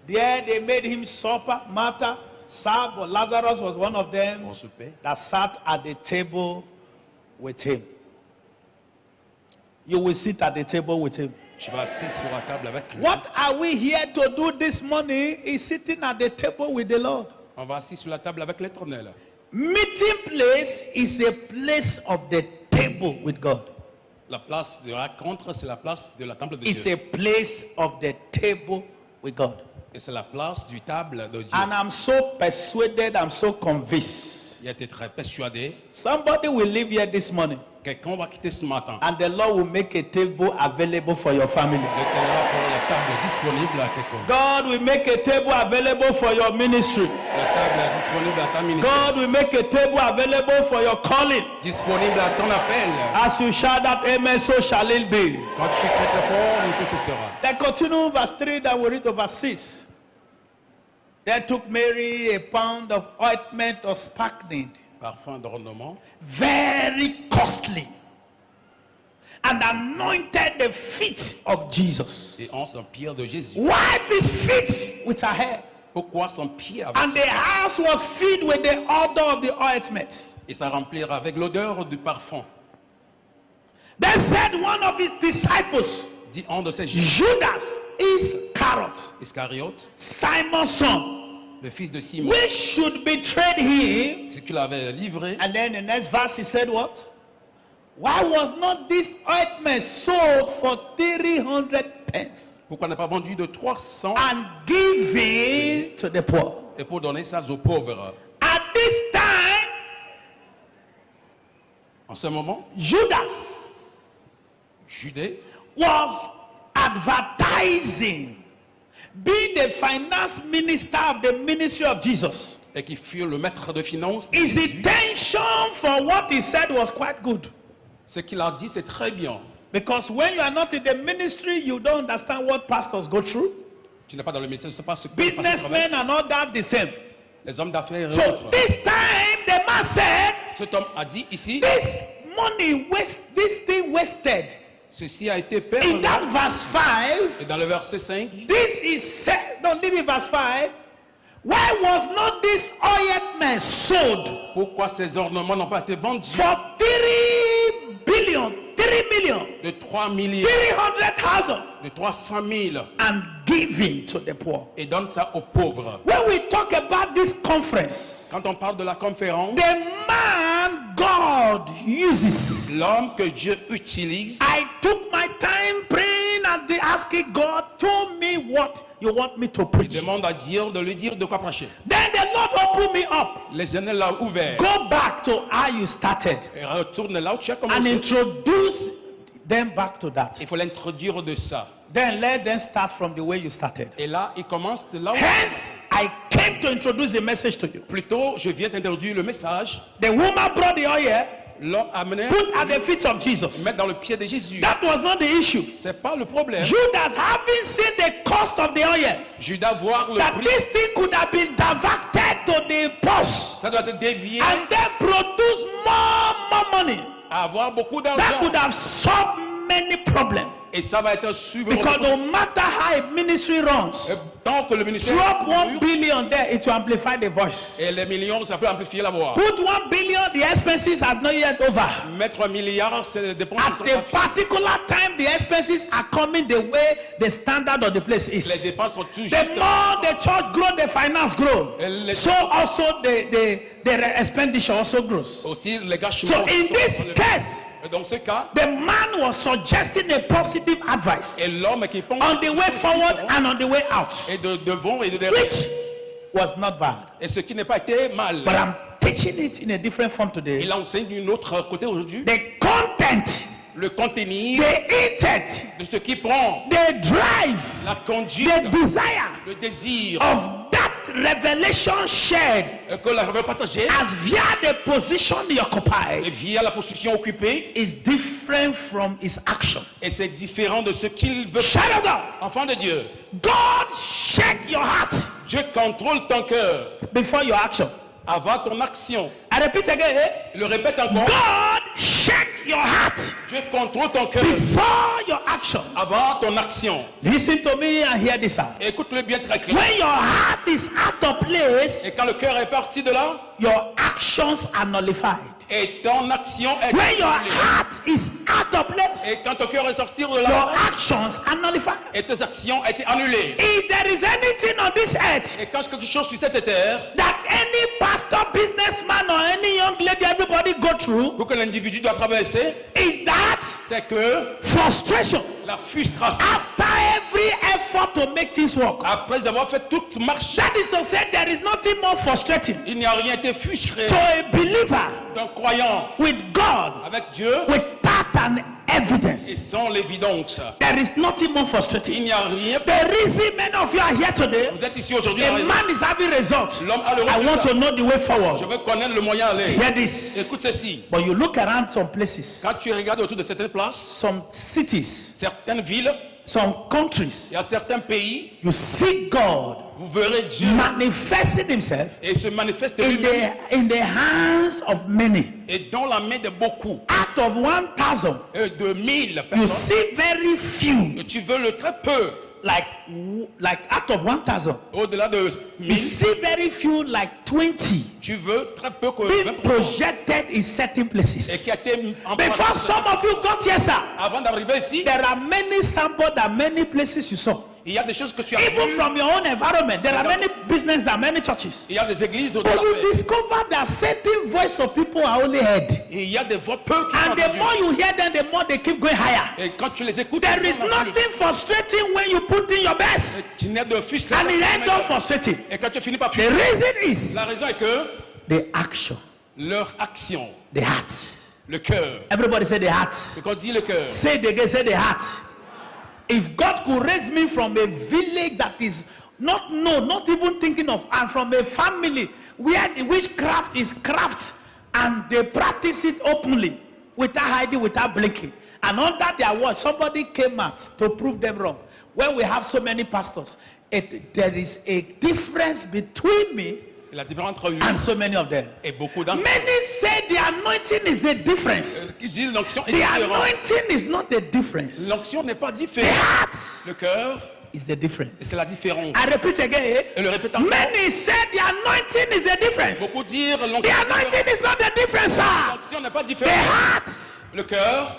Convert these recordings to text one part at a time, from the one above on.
There they made him supper. Martha served, but Lazarus was one of them that sat at the table with him. You will sit at the table with him. Tu vas assis sur la table avec lui. What are we here to do this morning is sitting at the table with the Lord. On va assis sur la table avec l'Éternel. Meeting place is a place of the table with God. La place de rencontre, c'est la place de la table de It's Dieu. a place of the table with God. Et c'est la place du table de Dieu. And I'm so persuaded, I'm so convinced. Il a été très persuadé. Somebody will leave here this morning. Quelqu'un va quitter ce matin. And the Lord will make a table available for your family. L'Éternel va faire la table disponible à quelqu'un. God will make a table available for your ministry. La table est disponible à ta ministère. God will make a table available for your calling. Disponible à ton appel. As you shout that amen, so shall it be. Quand tu cries très fort, ainsi ce sera. Then continue verse 3 that we read to verse 6. Then took Mary a pound of ointment of sparkling, Parfum d'ornement. very costly, and anointed the feet of Jesus. Et en son pied de Jésus. Wipe his feet with her hair. Pourquoi son pied avec And the house was filled with the odor of the ointment. Et ça remplir avec l'odeur du parfum. Then said one of his disciples, Dit un de ses Judas Iscariot, Iscariote, Simon's son, le fils de Simon, which should betray him. ce qu'il avait livré. And then the next verse he said what? Why was not this ointment sold for 300 pence Pourquoi n'a pas vendu de 300 and given to the poor? et pour donner ça aux pauvres? At this time, En ce moment, Judas Judée was advertising, being the finance minister of the ministry of Jesus. et qui fut le maître de finances, de His Jésus, intention for what he said was quite good. ce qu'il a dit, c'est très bien. Because when you are not in the ministry, you don't understand what pastors go through. Tu n'es pas dans le métier, tu ne sais pas ce que les pasteurs Businessmen traversent. are not that the same. Les hommes d'affaires et So autres. this time the man said, Cet homme a dit ici, this money this thing wasted. ceci a été In perdu. that verse Et 5, dans le verset 5, this is said, don't leave in verse 5. Why was not this ointment sold pourquoi ces ornements n'ont pas été vendus for 3 million, de 3 millions, 300,000 de 300 000 and given to the poor? et donne ça aux pauvres? When we talk about this conference, Quand on parle de la conférence, the man God uses. l'homme que Dieu utilise, I took my time praying and asking God, told me what you want me to il preach. demande à Dieu de lui dire de quoi prêcher. Then the Lord opened me up. Les jeunes l'ont ouvert. Go back to how you started Et retourne là où tu as and commencé. introduce them back to that. Il faut l'introduire de ça. Then let them start from the way you started. Et là, il commence de là où... Hence, I came to introduce a message to you. Plutôt, je viens t'introduire le message. The woman brought the oil, L'homme amené, put at the feet of Jesus. mettre dans le pied de Jésus. That was not the issue. C'est pas le problème. Judas, having seen the cost of the oil, Judas voir le that prix, this thing could have been diverted to the purse ça doit être dévié and then produce more money à avoir beaucoup that d'argent. could have solved many problems. Et ça va être suivre. Because no matter how a ministry runs, Tant que le ministère drop 1 billion there, it will amplify the voice. et les millions, ça peut amplifier la voix. Put 1 billion, the expenses are not yet over. Mettre 1 milliard, c'est les dépenses At qui sont a pas finies. particular time, the expenses are coming the way the standard of the place Les is. dépenses sont tout The juste. more the church grows, the finance grows. So also the expenditure also grows. Aussi, les gars So in this case, dans ce cas, the man was suggesting a positive advice et l'homme qui pense on the way forward and on the way out, et de devant et de derrière. which was not bad. Et ce qui n'est pas été mal. But I'm teaching it in a different form today. Il enseigne d'une autre côté aujourd'hui. The content, Le contenu the intent, de ce qui prend the drive, la conduite, the desire le désir of that revelation shared que la veut partager as via the position he et occupied via la position occupée. is different from his action. Et c'est différent de ce qu'il veut. Child of God, Enfant de Dieu, God shake your heart Dieu contrôle ton cœur before your action. avant ton action. I repeat again, Il le répète encore. God shake your heart Dieu contrôle ton cœur before your action. avant ton action. Listen to me and hear this out. Écoute-le bien très clair. When your heart is out of place, Et quand le cœur est parti de là, your actions are nullified. et ton action est When your annulée. heart is out of place, Et quand ton cœur est sorti de your là, actions are nullified. et tes actions ont été annulées. If there is anything on this earth Et quand quelque chose sur cette terre, that any pastor, businessman, or any young lady, everybody go through, pour que l'individu doit traverser, is that c'est que frustration. la frustration, After every effort to make things work, après avoir fait toute marche, that is to say, there is nothing more frustrating il n'y a rien été frustré to a believer d'un croyant with God, avec Dieu with pattern et evidence. sans l'évidence. There is nothing more Il frustrating. n'y a rien. The reason many of you are here today, Vous êtes ici aujourd'hui. a la raison. man is having results. L'homme a le I want résultat. to know the way Je forward. veux connaître le moyen d'aller. Hear this. Écoute ceci. But you look around some places, Quand tu regardes autour de certaines places, some cities, certaines villes, some countries, il y a certains pays, you see God vous verrez Dieu manifesting himself et se manifeste in lui-même the hands of many. et dans la main de beaucoup, Out of 1,000, et de 1000 you personnes. see very few, Et tu veux le très peu, like out of 1,000, au-delà de you 1000, see very few, like 20, tu veux très peu que being 20% projected in certain et places. qui a été en Before some of you got here, sir, avant d'arriver ici, there are many samples that many places you saw. il y a des choses que tu as Even vues. from your own environment, there are many businesses, there are many churches. Il y a des églises But au-delà. you discover that certain voice of people are only heard. Et il y a des voix peu qui sont And the entendues. more you hear them, the more they keep going higher. Et quand tu les écoutes, There tu is en as plus. nothing frustrating when you put in your best. Tu n'es de frustration. And it end up frustrating. Et quand tu finis par The frustrer, reason is la raison est que the action, leur action, the heart. le cœur. Everybody say the heart. Et quand on dit le cœur, Say it again, say the heart. If God could raise me from a village that is not known, not even thinking of, and from a family where the witchcraft is craft and they practice it openly without hiding, without blinking, and under their watch somebody came out to prove them wrong. When we have so many pastors, there is a difference between me la différence entre lui and so many of them. et beaucoup d'entre eux. Many say the anointing is the difference. Qui dit l'onction est The différente. anointing is not the difference. L'onction n'est pas The différente. heart Le cœur, is the difference. c'est la différence. I repeat again. Et le répétant. Many said the anointing is the difference. Beaucoup dire The l'onction. anointing is not the difference, sir. L'onction n'est pas The différente. heart Le cœur,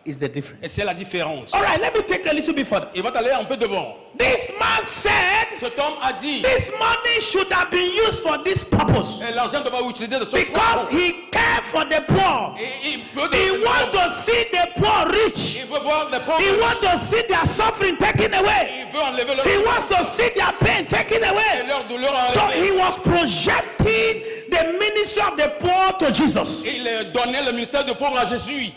is the difference. et c'est la différence. All right, let me take a little bit further. Il va aller un peu devant. This man said Cet homme a dit, this money should have been used for this purpose et l'argent doit être utilisé de ce because propos. he cared for the poor. Et il veut He wants to see the poor rich. il veut voir les pauvres. He wants to see their suffering taken away. Il veut enlever leur He wants to see their pain taken et away. leur douleur. So he was projecting the ministry of the poor to Jesus. Et il donnait le ministère de pauvres à Jésus.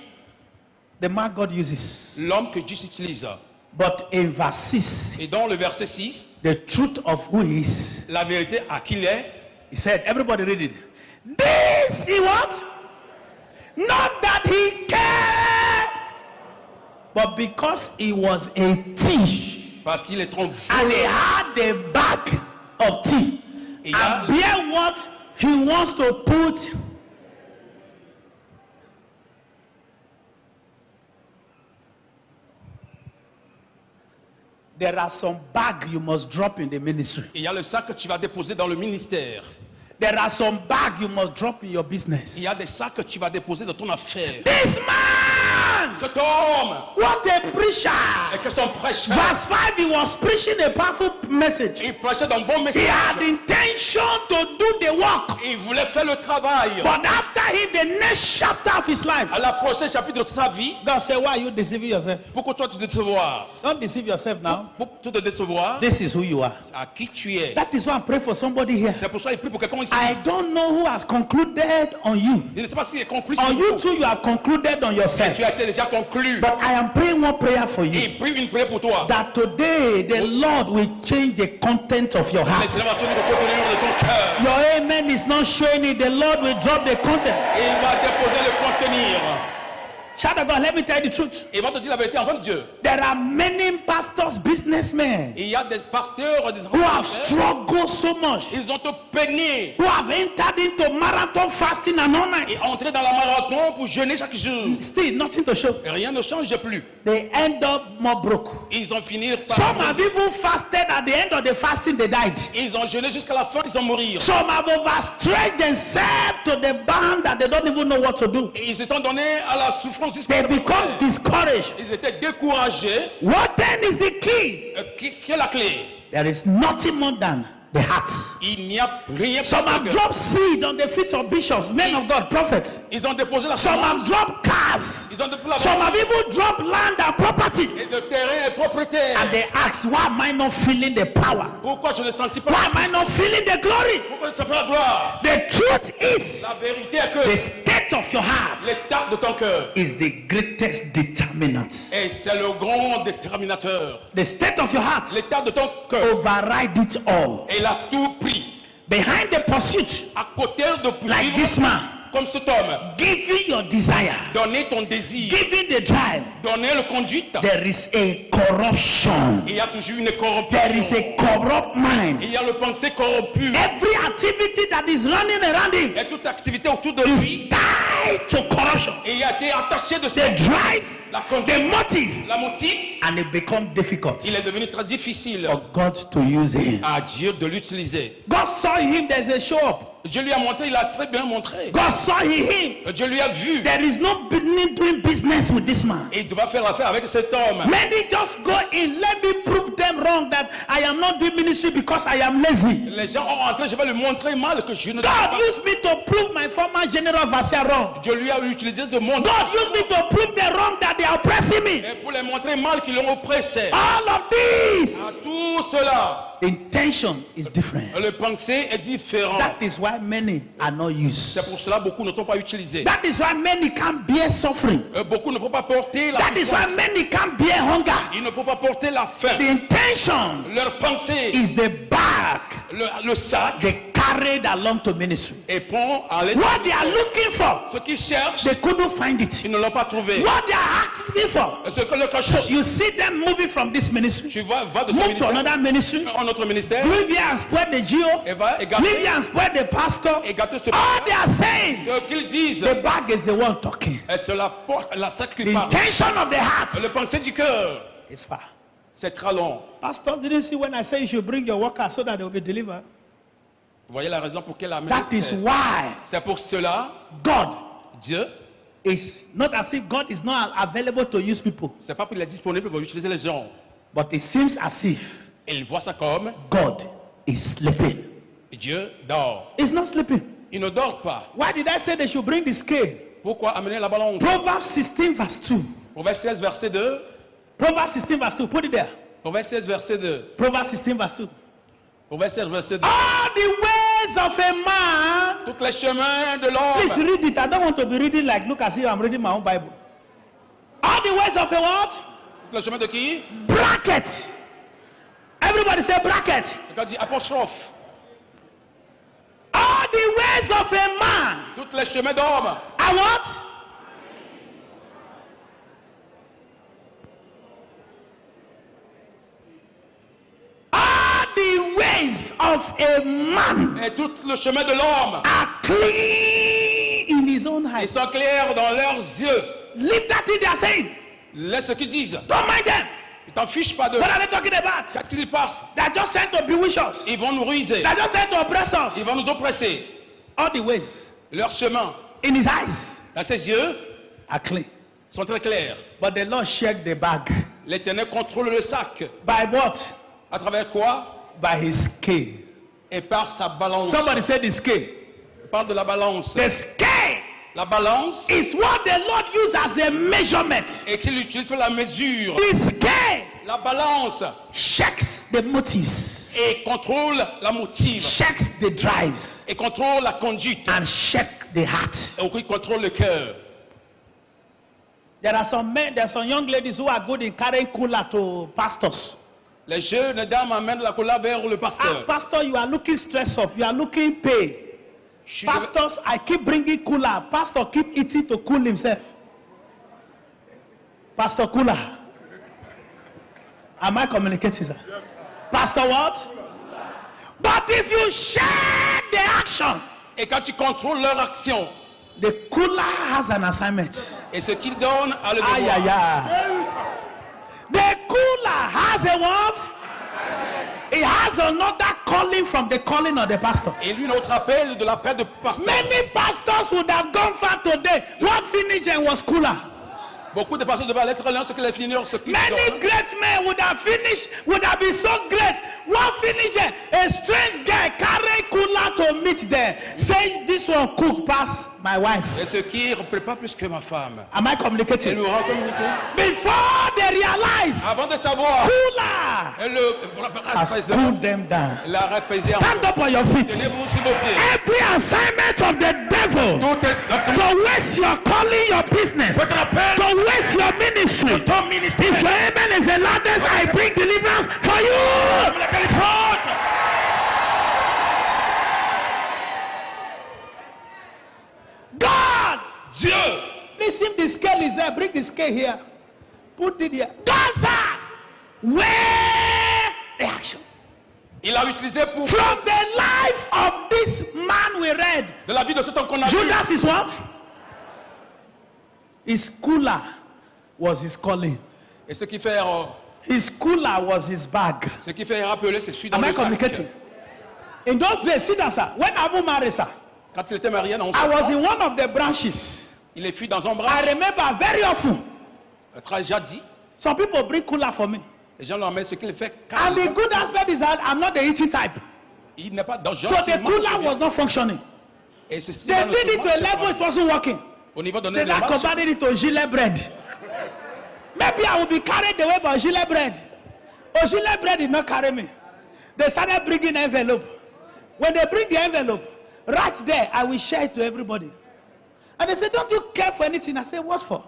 The man God uses. L'homme que Dieu utilise. But in verse 6, Et dans le verset 6, the truth of who he is, la vérité à qui il est, he said, everybody read it. This he what? Not that he cared, but because he was a thief parce qu'il est trop and he had a bag of thief Il a- and bear what he wants to put. There are some bag you must drop in the ministry. Il y a le sac que tu vas déposer dans le ministère. There are some bag you must drop in your business. Il y a des sacs que tu vas déposer dans ton affaire. This man, Cet homme, what a preacher! et que son prêcheur, Verse 5, he was preaching a powerful message. il prêchait d'un bon He message. had intention to do the work. Il voulait faire le travail. But after him, the next chapter of his life, À la prochaine chapitre de sa vie, God said, why are you deceiving yourself? pourquoi toi tu te décevoir? Don't deceive yourself now. Pour te décevoir, This is who you are. à qui tu es. That is why I'm praying for somebody here. C'est pour ça qu'il prie pour quelqu'un ici. I don't know who has concluded on you. Je ne sais pas s'il est conclu. On sur you vous. too, you have concluded on yourself. Tu as été déjà conclu. But I am praying one prayer for Et you. il prie une prière pour toi. That today the Lord will change the content of your Les heart. élévations de contenu de ton cœur. Your amen is not showing it. The Lord will drop the content. Et il va déposer le contenir. Child of God, let me tell you the truth. Et ils vont te dire la vérité enfant de Dieu. There are many pastors, businessmen Il y a des pasteurs, des who have enfants, struggled so much, ils ont te peigné who have entered into marathon fasting and all et night. entré dans la marathon pour jeûner chaque jour. Still, nothing to show. Et rien ne change plus. They end up more broke. Ils ont fini par... Some have even fasted at the end of the fasting, they died. Ils ont jeûné jusqu'à la fin, ils ont mourir. Some have overstretched themselves to the bound that they don't even know what to do. Et ils se sont donnés à la souffrance jusqu'à They become discouraged. Ils étaient découragés. What then is the key? Qu'est-ce qui est la clé? There is nothing more than the heart. Il n'y a rien. Some have que... dropped seed on the feet of bishops, men of God, prophets. Ils ont déposé la Some have semence. dropped cars. Ils ont déposé la Some have even dropped land and property. et de terrain et propriété. And they ask, why am I not feeling the power? Pourquoi je ne sentis pas? Why am I not feeling the glory? Pourquoi je ne sens pas la gloire? The truth is, La vérité est the que state of your heart l'état de ton cœur is the greatest determinant. et c'est le grand déterminateur. The state of your heart L'état de ton cœur. override it all. Et il a tout pris. Behind the pursuit, À côté de like poursuivre this man, comme cet homme. giving your desire, Donner ton désir. giving the drive, Donner le conduite. there is a corruption. Il y a toujours une There is corruption. a corrupt mind. Il y a le pensée corrompu. Every activity that is running around him Et toute activité autour de is lui. tied to corruption. Et il a été attaché de The ça. drive, La the conduite, motive, la motive. and it becomes difficult Il est devenu très difficile for God to use him. à Dieu de l'utiliser. God saw in him, there's a show up. Dieu lui a montré, il a très bien montré. God saw in him, Dieu lui a vu. there is no need doing business with this man. Et il doit faire affaire avec cet homme. Many just go in, let me prove them wrong that I am not doing ministry because I am lazy. Les gens ont rentré, je vais lui montrer mal que je ne sais God pas. used me to prove my former general Vasia wrong. Dieu lui a utilisé ce monde. God used me to prove them wrong that they are oppressing me. Et pour les montrer mal qu'ils l'ont oppressé. All of À this, tout cela, the intention is different. le pensée est différent. That is why many are not used. C'est pour cela que beaucoup ne sont pas utilisés. That is why many can't bear suffering. Beaucoup ne peuvent pas porter la That is why souffrance. many can't bear hunger. Ils ne peuvent pas porter la faim. The intention Leur pensée, is the bag le sac, they carried along to ministry. et prend à l'aide. What they are looking for, Ce qu'ils cherchent, they couldn't find it. ils ne l'ont pas trouvé. What they are asking for, Ce que le corps so cherche, you see them moving from this ministry, tu va de ce move to ministère another ministry, en notre ministère live here and spread the geo, et va live égarer here and spread the pastor. ce All they are saying, ce qu'ils disent. the bag is the one talking. Et c'est la sac qui The parle. intention of the heart Le pensée du cœur, is far. c'est très long. Pastor didn't see when I say you should bring your workers so that they will be delivered. Vous voyez la raison pour laquelle la That is why c'est pour cela, God Dieu, is not as if God is not available to use people, c'est pas qu'il est disponible pour utiliser les gens. but it seems as if Il voit ça comme God is sleeping. Dieu dort. He's not sleeping. Il ne dort pas. Why did I say they should bring the scale? Pourquoi amener la balance? Proverbs 16 verse 2. Proverbe 16, verset 2. Proverbs 16 verse 2. Put it there. Proverbe 16, verset 2. Proverbs 16 verse 2. Proverbe 16, verset 2. All the ways of a man. Tous les chemins de Please l'homme. read it. I don't want to be reading like look as if I'm reading my own Bible. All the ways of a what? Tous les chemins de qui? Bracket. Everybody say bracket. Et quand il dit apostrophe. All the ways of a man Tous les chemins d'homme. are what? All the ways of a man Et tout le chemin de l'homme. are clean in his own Ils eyes. sont clairs dans leurs yeux. Leave that thing they are saying. Laisse ce qu'ils disent. Don't mind them. Ils t'en fichent pas de. What are they talking about? Quand ils parlent, They're just trying to bewitch us. ils vont nous ruiser. They're just trying to oppress us. Ils vont nous oppresser. All the ways Leurs chemins, in his eyes dans ses yeux, are clean. sont très clairs. But the Lord checked the bag. L'Éternel contrôle le sac. By what? À travers quoi? By his scale. Et par sa balance. Somebody said the scale. Il parle de la balance. The scale La balance is what the Lord used as a measurement. et qu'il utilise pour la mesure. The scale La balance checks the motives, et contrôle la motive checks the drives, et contrôle la conduite and check the heart. et aussi contrôle le cœur. There are some men, there are some young ladies who are good in carrying cooler to pastors. Les jeunes dames amènent la cola vers le Ah, pasteur. pastor, you are looking stressed up. You are looking pain. Je suis Pastors, I keep bringing cooler. Pastor keep eating to cool himself. Pastor Cooler. Am I communicating, sir? Yes, Pastor what? But if you share the action, Et quand tu contrôles leur action, the cooler has an assignment. et ce qu'ils donnent à le Aïe, aïe, devoir. aïe. The cooler has a what? It has another calling from the calling of the pastor. Et lui, notre appel de l'appel de pasteur. Many pastors would have gone far today. What finished them was cooler. Beaucoup de pasteurs devaient être l'un, ce que les finisseurs s'occupent. Many great men would have finished, would have been so great. What finished them? A strange guy carry cooler to meet them, saying, "This one cook pass my wife." Et ce qui ne plaît pas plus que ma femme. Am I Elle communicating? nous rend communiqué. Before they realize, Avant de savoir, cooler elle le has cooled them down. l'a rapaisé. Stand up on your feet. Tenez-vous sur vos pieds. Every assignment of the devil Tout est to waste your calling, your business, votre appel, to waste your ministry. ton ministère. If your amen is the loudest, I bring deliverance for you. La délivrance. God, Dieu, listen, the scale is there. Bring the scale here. Put it here. God said, where the action? il a utilisé pour From the life of this man we read, de la vie de cet homme qu'on a vu. Judas is what? His cooler was his calling. Et ce qui fait, His cooler was his bag. ce qui fait rappeler, c'est celui dans Am I le sac. communicating? In those days, see that, sir. When I was married, sir, Quand il était marié, non, I was in one of the branches. il est fui dans un bras. I remember very often, Déjà dit, some people bring cooler for me. les gens l'emmènent ce qu'il fait. And the good aspect is that I'm not the eating type. Il n'est pas dans So the cooler was not functioning. Et ceci They did it to a level it wasn't working. au niveau de They notre now converted it to gilet bread. Maybe I will be carried away by gilet bread. Oh, gilet bread did not carry me. They started bringing envelope. When they bring the envelope, right there, I will share it to everybody. And they say, "Don't you care for anything?" I say, "What for?"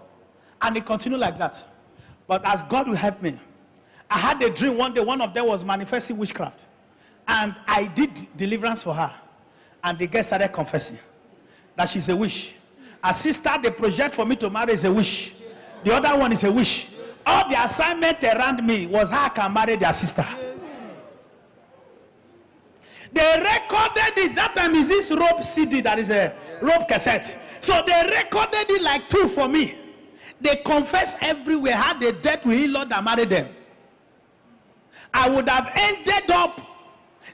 And it continued like that. But as God will help me, I had a dream one day. One of them was manifesting witchcraft. And I did deliverance for her. And the girl started confessing that she's a witch. Her sister, the project for me to marry is a witch. The other one is a witch. All the assignment around me was how I can marry their sister. They recorded it. That time is this rope CD that is a rope cassette. So they recorded it like 2 for me. They confessed everywhere how they dealt with Lord that married them. I would have ended up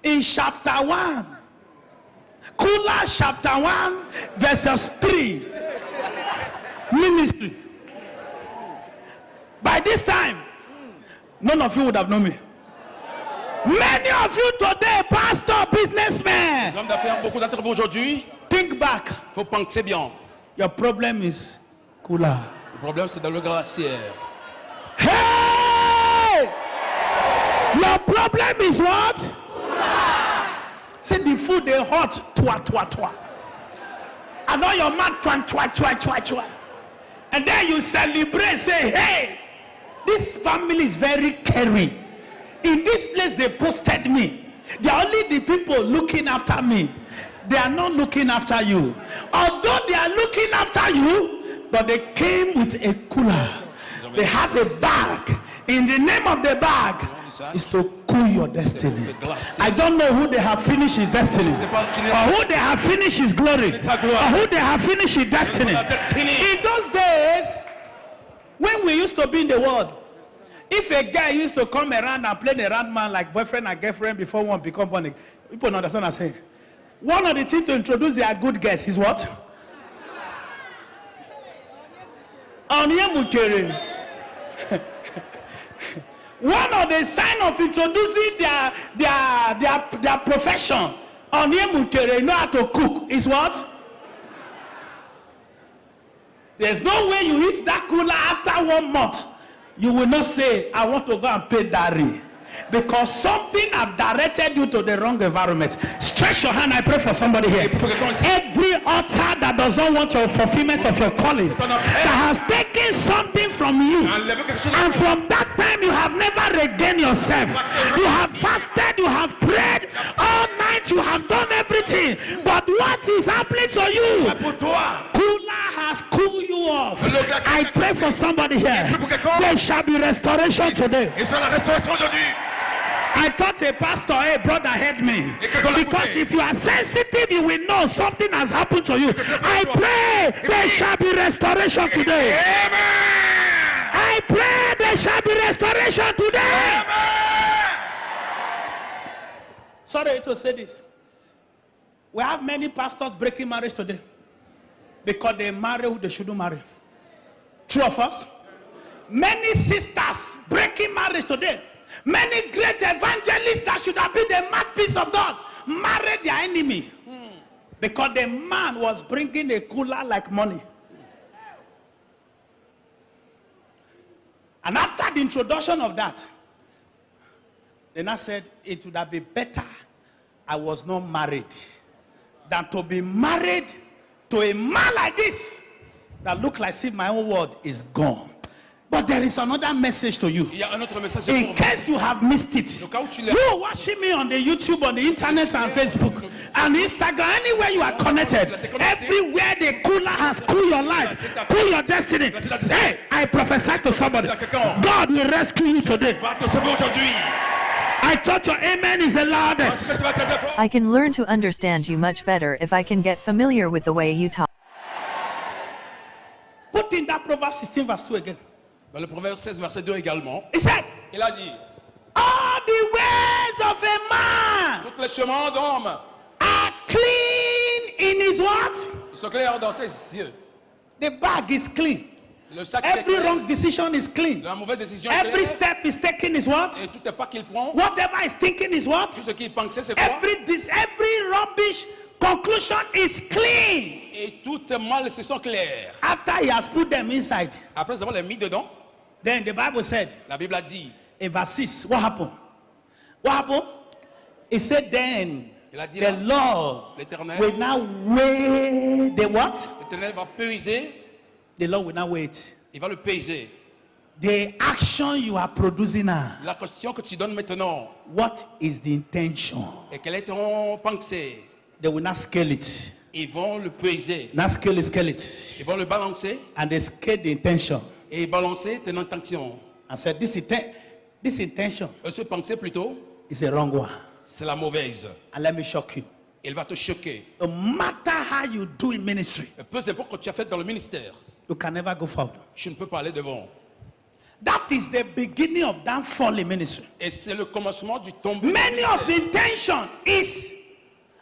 in chapter 1. Cooler chapter 1 verses 3. Ministry. By this time, none of you would have known me. Many of you today, pastor, businessmen, hommes d'affaires, beaucoup d'entre vous aujourd'hui, think back. faut penser bien. Your problem is cooler. Le problème, c'est dans le glaciaire. Hey! Your problem is what? Say the food they hot, twa twa twa. And all your mouth twa twa twa twa twa. And then you celebrate, say, "Hey, this family is very caring. In this place they posted me. They are only the people looking after me. They are not looking after you. Although they are looking after you, but they came with a cooler. They have a bag. In the name of the bag is to cool your destiny. I don't know who they have finished his destiny, or who they have finished his glory, or who they have finished his destiny. In those days, when we used to be in the world, if a guy used to come around and play the round man like boyfriend and girlfriend before one become born, people understand what I'm saying. One of the things to introduce their good guests is what? One of the signs of introducing their profession, you know how to cook, is what? There's no way you eat that cooler after 1 month. You will not say, "I want to go and pay dowry." Because something have directed you to the wrong environment. Stretch your hand, I pray for somebody here. Every altar that does not want your fulfillment of your calling, that has taken something from you, and from that time you have never regained yourself. You have fasted, you have prayed all night, you have done everything. But what is happening to you? Cooler has cooled you off. Le glacier I va pray for somebody here. There shall be restoration today. Et sur la restauration aujourd'hui. I thought a pastor, a brother heard me. Because if you are sensitive, you will know something has happened to you. I pray there shall be restoration today. Amen. I pray there shall be restoration today. Amen. Sorry to say this. We have many pastors breaking marriage today because they marry who they shouldn't marry. True of us? Many sisters breaking marriage today. Many great evangelists that should have been the mouthpiece of God married their enemy because the man was bringing a cooler like money. And after the introduction of that, then I said it would have been better I was not married than to be married to a man like this that look like if my own word is gone. But there is another message to you. Il y a un autre message In pour case you have missed it, Au cas où tu l'as- you watching me on the YouTube, on the internet and Facebook and Instagram, anywhere you are connected, everywhere the cooler has cooled your life, cool your destiny. Hey, I prophesy to somebody, God will rescue you today. Va te sauver aujourd'hui. I thought your amen is the loudest. Tu vas très fort. I can learn to understand you much better if I can get familiar with the way you talk. Put in that Proverbs 16 verse 2 again. Dans le Proverbe 16, verset 2 également, He said, il a dit, all the ways of a man tous les chemins d'homme, are clean in his what? ils sont clairs dans ses yeux. The bag is clean. Le sac est Every clair. wrong decision is clean. La mauvaise décision est Every claire. step is taken is what? Et tout les pas qu'il prend, Whatever is thinking is what? tout ce qu'il pensait, c'est quoi? Every rubbish conclusion is clean. Et toutes ces mal se sont claires. After he has put them inside, Après avoir les mis dedans, then the Bible said la Bible a dit, in verse 6, what happened? What happened? It said then il a dit the là, Lord l'Éternel, will now weigh the what? l'Éternel va peser, The Lord will now weigh it. il va le peser. The action you are producing now, La question que tu donnes maintenant, what is the intention? et quelle est ton pensée? They will not scale it. Ils vont le peser, Not scale it, scale it. ils vont le balancer And they scale the intention. et balancer tes intentions. And said, this intention Ce pensée plutôt, is a wrong one. c'est la mauvaise. And let me shock you. Elle va te choquer. No matter how you do in ministry, Peu importe ce que tu as fait dans le ministère, you can never go forward. je ne peux pas aller devant. That is the beginning of downfall in ministry. Et c'est le commencement du tombé. Many of the intention is,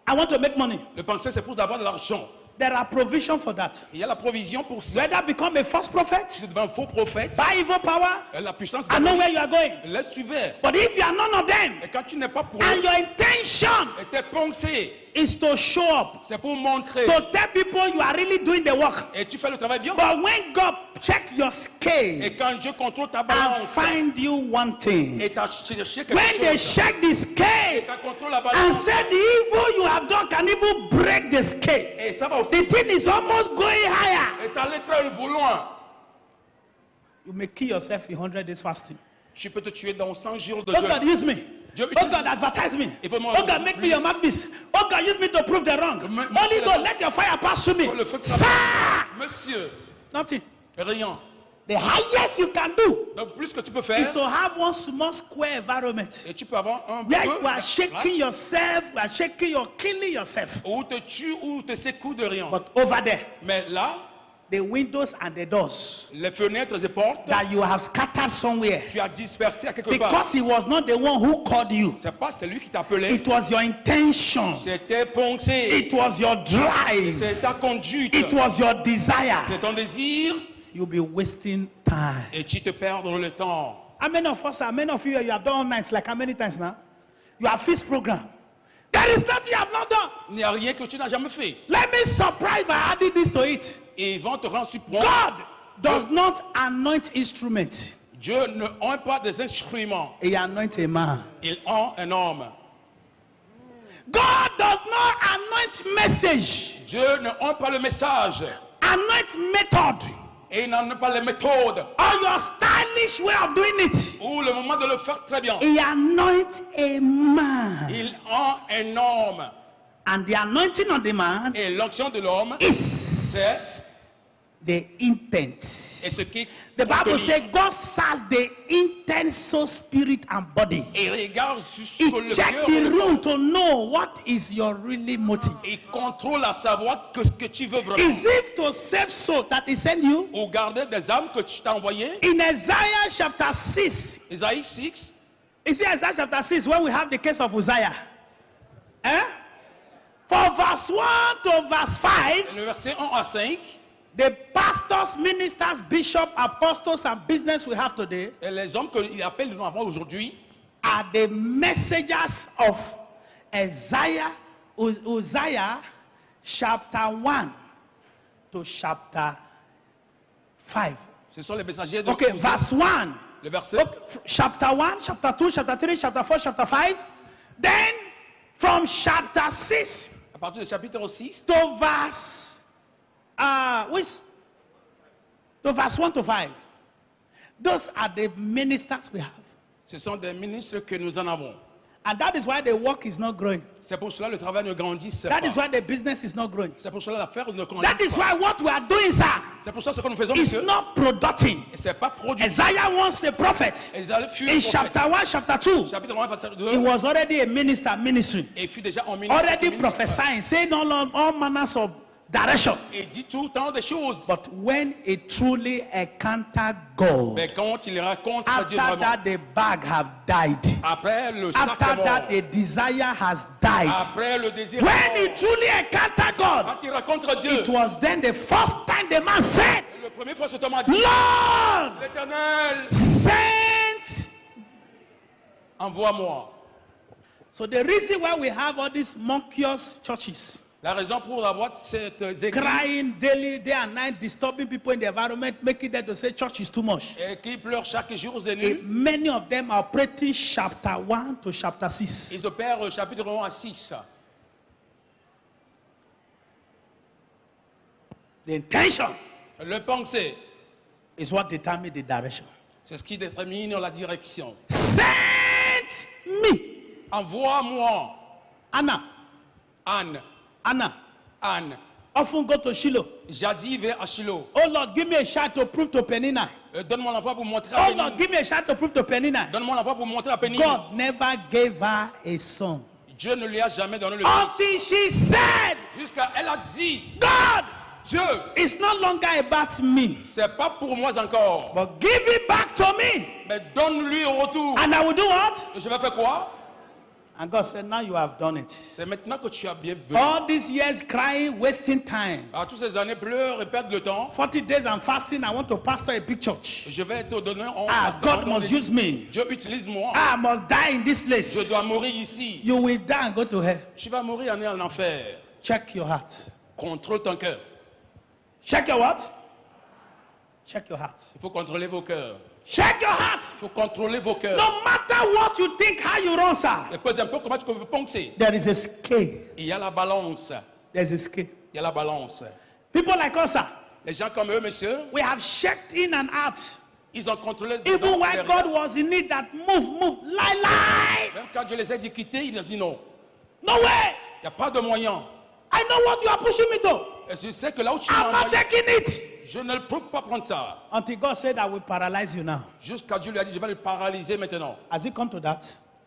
I want to make money. Le pensée, c'est pour avoir de l'argent. There are provisions for that. Il y a la provision pour ça. Whether become a false prophet, Tu deviens un faux prophète, by evil power, la puissance I know where you are going. laisse suivre. But if you are none of them, Et quand tu n'es pas pour and eux, your intention et tes pensées, is to show up, c'est pour montrer. to tell people you are really doing the work. Et tu fais le travail bien. But when God check your scale Et quand Dieu contrôle ta and balance, find you wanting, et tu as cherché quelque when they chose, check the scale et quand contrôle la and balance, say the evil you have done can even break the scale, et ça va aussi. the thing is almost going higher. Et ça allait très loin. You may kill yourself in 100 days fasting. Tu peux te tuer dans 100 jours de Oh God, jeûne. use me. Dieu Oh utilise- God, advertise me. Il faut Oh God, make me your mouthpiece. Oh God, use me to prove the wrong. Holy God, let your fire pass through me. Le feu de Sir! sa- Monsieur, Nothing. rien. The highest you can do Donc plus que tu peux is faire, to have one small square environment et tu peux avoir un where peu you are shaking place yourself, you are shaking, you're killing yourself. où te tue ou te secoue de rien. But over there, Mais là, the windows and the doors les fenêtres et portes, that you have scattered somewhere, tu as dispersé à quelque part. because he was not the one who called you, C'est pas celui qui t'a appelé, it was your intention, c'est tes pensées, it was your drive, c'est ta conduite, it was your desire. c'est ton désir, You'll be wasting time. et tu te perds dans le temps. How many of us, how many of you have done all nights, like how many times now? You have fixed program. There is nothing you have not done. Il n'y a rien que tu n'as jamais fait. Let me surprise by adding this to it. Et ils vont te rendre surpris. God does not anoint instruments. Dieu ne honte pas des instruments. He anoints a man. Il honte un homme. God does not anoint message. Dieu ne honte pas le message. Anoint method. Et il n'en a pas les méthodes. Or your stylish way of doing it. Ou le moment de le faire très bien. He anoints a man. Il honte un homme. And the anointing on the man Et l'onction de l'homme, is c'est the intent. et ce qui est The Bible contenu. says God searches the intent, soul, spirit, and body. Et regarde He sur le checks cœur the et le room corps. to know what is your really motive. Il contrôle à savoir que ce que tu veux vraiment. Is it to save soul that he sent you? Ou garder des âmes que tu t'as envoyées. In Isaiah chapter 6, Isaïe 6, you see Isaiah chapter 6 when we have the case of Uzziah. Eh? For verse 1 to verse 5, le verset 1 à 5, the pastors, ministers, bishops, apostles, and business we have today et les hommes qu'il appelle normalement aujourd'hui are the messengers of Isaiah, Uzziah chapter 1 to chapter 5. ce sont les messagers de Okay, Uzziah. verse 1. Le verset Okay, chapter 1, chapter 2, chapter 3, chapter 4, chapter 5. Then from chapter 6 à partir du chapitre 6 to verse to verse 1 to 5. Those are the ministers we have. ce sont des ministres que nous en avons. And that is why the work is not growing. C'est pour cela que le travail ne grandisse That pas. is why the business is not growing. C'est pour cela que l'affaire ne That grandisse is pas. why what we are doing, sir, C'est pour ça ce que nous faisons, is monsieur. not productive. Et c'est pas produit. Isaiah wants a prophet. Isaïe fut In un prophète. chapter 1, chapter 2, Chapitre 1, verset he 2. was already a ministry. Et il fut déjà en ministre. Already prophesying, saying all manners of direction. Et dit tout le temps des choses. But when he truly encountered God, Mais quand il rencontre Dieu after vraiment, that the bag have died. après le sac est After mort, that the desire has died. après le désir est When mort, he truly encountered God, quand il rencontre Dieu, it was then the first time the man said, le premier fois cet homme a dit, Lord, l'Éternel, send. envoie-moi. So the reason why we have all these monstrous churches La raison pour avoir cette église crying daily, day and night, disturbing people in the environment, making them to say church is too much. et qui pleure chaque jour et nuit, Many of them are operating chapter 1 to chapter 6. ils opèrent chapitre 1 à 6. The intention Le pensée, is what determines the direction. c'est ce qui détermine la direction. Send me. Envoie-moi, Anna, Anne. often go to Shiloh. Jadis vers à Shiloh. Oh Lord, give me a shot to prove to Penina. Donne-moi l'envoi pour montrer à Oh Lord, Pénigne. give me a shot to prove to Penina. Donne-moi l'envoi pour montrer à Pénigne. God never gave her a son Dieu ne lui a jamais donné le fils. until she said, Jusqu'à elle a dit, God, Dieu, it's no longer about me, c'est pas pour moi encore. but give it back to me. Mais donne-lui au retour. And I will do what? Et je vais faire quoi? And God said, now you have done it. C'est maintenant que tu as bien venu. All these years crying, wasting time. À toutes ces années, pleure et perdre le temps. 40 days and fasting, I want to pastor a big church. Je vais te donner en God must use me. Dieu utilise-moi. I must die in this Je place. dois mourir ici. You will die and go to hell. Tu vas mourir en enfer. Check your heart. Contrôle ton cœur. Check your what? Check your heart. Il faut contrôler vos cœurs. Check your heart. Il faut contrôler vos cœurs. No matter what you think, how you run, sir. Et peu importe comment tu peux penser. There is a scale. Il y a la balance. There's a scale. Il y a la balance. People like us, sir, Les gens comme eux, monsieur, we have checked in and out. ils ont contrôlé. Even when derrière. God was in need that move, lie. Même quand je les ai dit quitter, ils ont dit non. No way. Il n'y a pas de moyen. I know what you are pushing me to. Et je sais que là où tu I'm m'as not envoyé, taking it. je ne peux pas prendre ça. Until God said, I will paralyze you now. Jusqu'à Dieu lui a dit, je vais le paralyser maintenant. Has it come to that?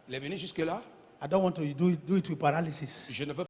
Il est venu jusque-là. I don't want to do it with paralysis. Je ne veux